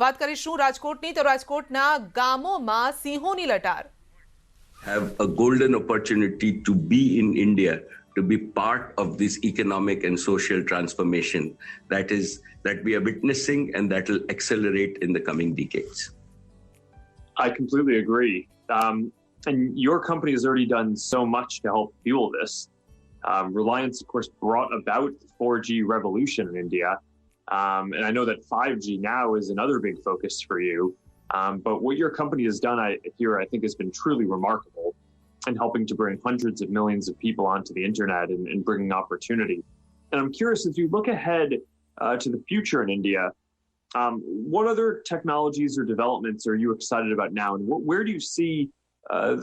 વાત કરીશું રાજકોટની તો રાજકોટના ગામોમાં સિંહોની લટાર. Have a golden opportunity to be in India, to be part of this economic and social transformation that we are witnessing and that will accelerate in the coming decades. I completely agree. And your company has already done so much to help fuel this. Reliance, of course, brought about the 4G revolution in India. And I know that 5G now is another big focus for you. But what your company has done I think has been truly remarkable in helping to bring hundreds of millions of people onto the internet and bringing opportunity. And I'm curious, as you look ahead to the future in India, what other technologies or developments are you excited about now? And where do you see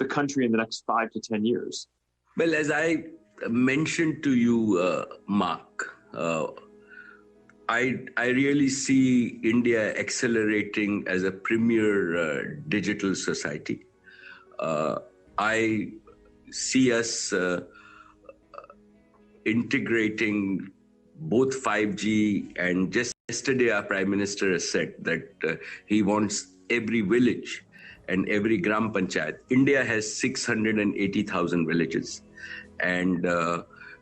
the country in the next 5 to 10 years? Well, as I mentioned to you, Mark, I really see India accelerating as a premier digital society. I see us integrating both 5G, and just yesterday our Prime Minister has said that he wants every village and every Gram Panchayat. India has 680,000 villages and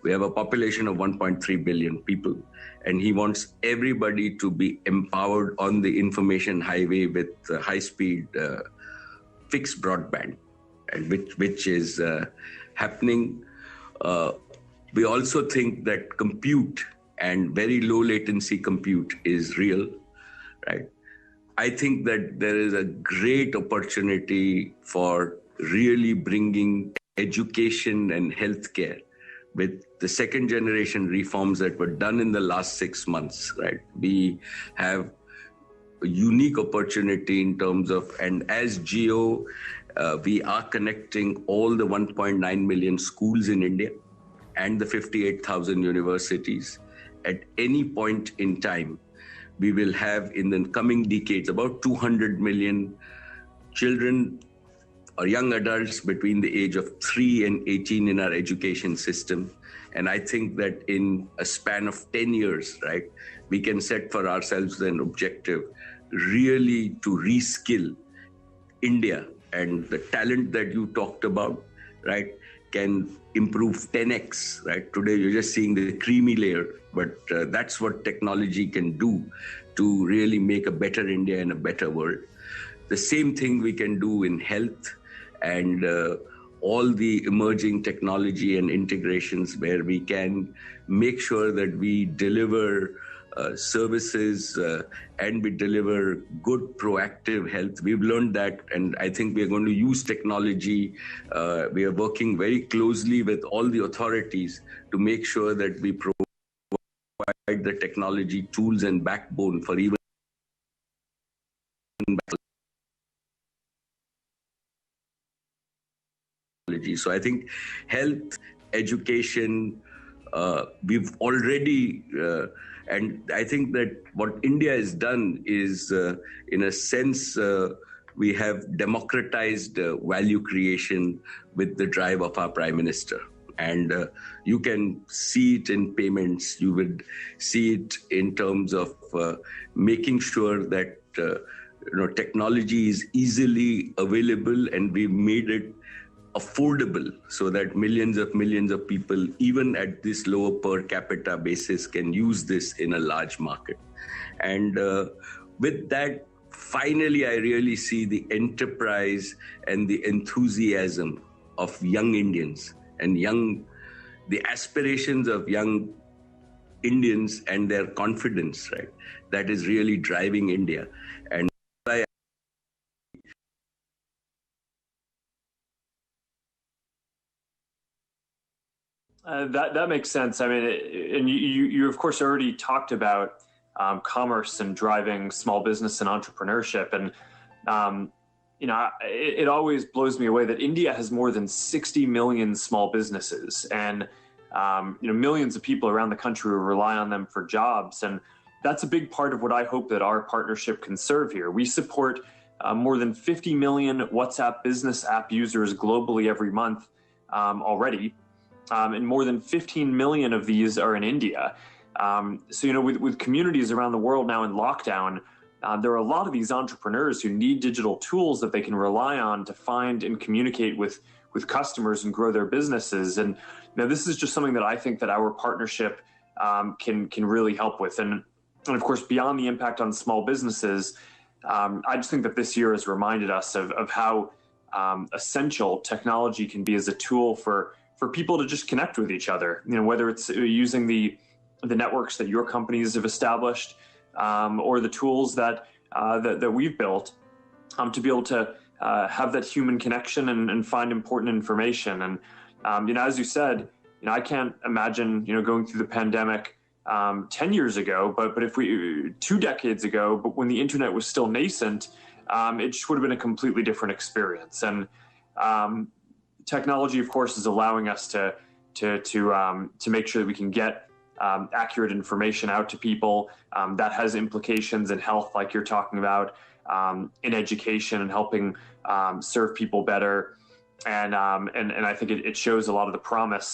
we have a population of 1.3 billion people. And he wants everybody to be empowered on the information highway with high-speed fixed broadband, and which is happening. We also think that compute and very low latency compute is real, right? I think that there is a great opportunity for really bringing education and healthcare with the second generation reforms that were done in the last 6 months, right? We have a unique opportunity in terms of, and as Geo, we are connecting all the 1.9 million schools in India and the 58,000 universities. At any point in time, we will have in the coming decades about 200 million children or young adults between the age of 3 and 18 in our education system. And I think that in a span of 10 years, right, we can set for ourselves an objective really to reskill India. And the talent that you talked about, right, can improve 10x, right? Today you're just seeing the creamy layer, but that's what technology can do to really make a better India and a better world. The same thing we can do in health and all the emerging technology and integrations where we can make sure that we deliver services and we deliver good proactive health. We've learned that, and I think we are going to use technology. We are working very closely with all the authorities to make sure that we provide the technology tools and backbone for even So I think health, education, we've already, and I think that what India has done is, in a sense, we have democratized value creation with the drive of our Prime Minister. And you can see it in payments, you would see it in terms of making sure that technology is easily available, and we've made it affordable so that millions of people, even at this lower per capita basis, can use this in a large market. And with that, finally, I really see the enterprise and the enthusiasm of young Indians and the aspirations of young Indians and their confidence, right? That is really driving India. And That makes sense. I mean, and you of course already talked about commerce and driving small business and entrepreneurship, and it always blows me away that India has more than 60 million small businesses, and millions of people around the country rely on them for jobs, and that's a big part of what I hope that our partnership can serve here. We support more than 50 million WhatsApp business app users globally every month already. And more than 15 million of these are in India. So, with communities around the world now in lockdown, there are a lot of these entrepreneurs who need digital tools that they can rely on to find and communicate with customers and grow their businesses. And this is just something that I think that our partnership can really help with. And of course, beyond the impact on small businesses, I just think that this year has reminded us of how essential technology can be as a tool for people to just connect with each other. Whether it's using the networks that your companies have established, or the tools that we've built, to be able to have that human connection and find important information. And as you said, I can't imagine going through the pandemic 10 years ago, but if we 2 decades ago, but when the internet was still nascent, it just would have been a completely different experience. And technology, of course, is allowing us to make sure that we can get accurate information out to people that has implications in health, like you're talking about, in education and helping serve people better. And I think it shows a lot of the promise